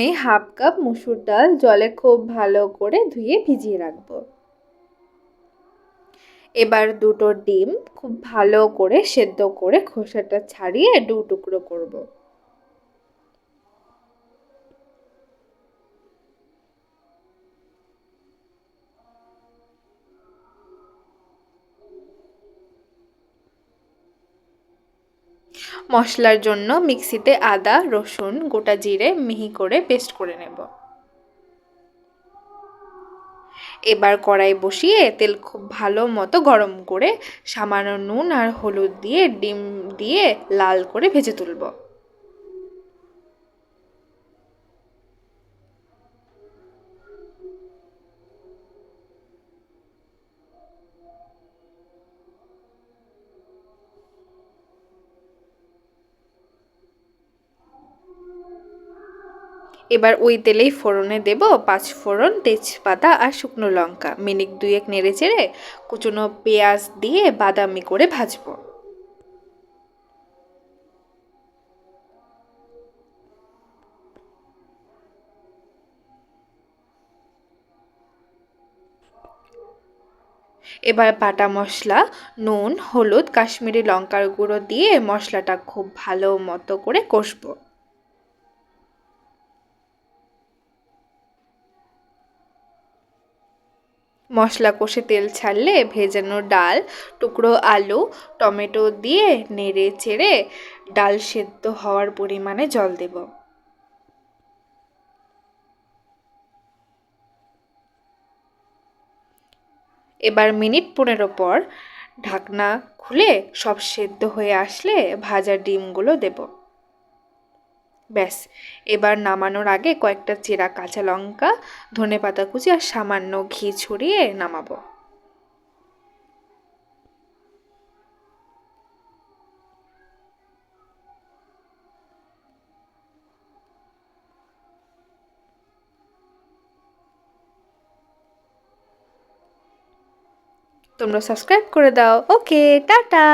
প্রথমে half cup মসুর ডাল জলে খুব ভালো করে ধুয়ে ভিজিয়ে রাখবো। এবার দুটো ডিম খুব ভালো করে সেদ্ধ করে খোসাটা ছাড়িয়ে দু টুকরো করব। মশলার জন্য মিক্সিতে আদা, রসুন, গোটা জিরে মিহি করে পেস্ট করে নেব। এবার কড়াই বসিয়ে তেল খুব ভালো মতো গরম করে সামান্য নুন আর হলুদ দিয়ে ডিম দিয়ে লাল করে ভেজে তুলব। এবার ওই তেলেই ফোড়নে দেব 5 ফোড়ন, তেজপাতা আর শুকনো লঙ্কা। মিনিট 2 নেড়ে চেড়ে কুচনো পেঁয়াজ দিয়ে বাদামি করে ভাজবো। এবার বাটা মশলা, নুন, হলুদ, কাশ্মীরি লঙ্কার গুঁড়ো দিয়ে মশলাটা খুব ভালো মতো করে কষবো। মশলা কষে তেল ছাড়লে ভেজানো ডাল, টুকরো আলু, টমেটো দিয়ে নেড়ে চেড়ে ডাল সেদ্ধ হওয়ার পরিমাণে জল দেব। এবার মিনিট 15 পর ঢাকনা খুলে সব সেদ্ধ হয়ে আসলে ভাজা ডিমগুলো দেব। ব্যাস, এবার নামানোর আগে কয়েকটা চেরা কাঁচা লঙ্কা, ধনেপাতা কুচি আর সামান্য ঘি ছড়িয়ে নামাবো। তোমরা সাবস্ক্রাইব করে দাও। ওকে, টাটা।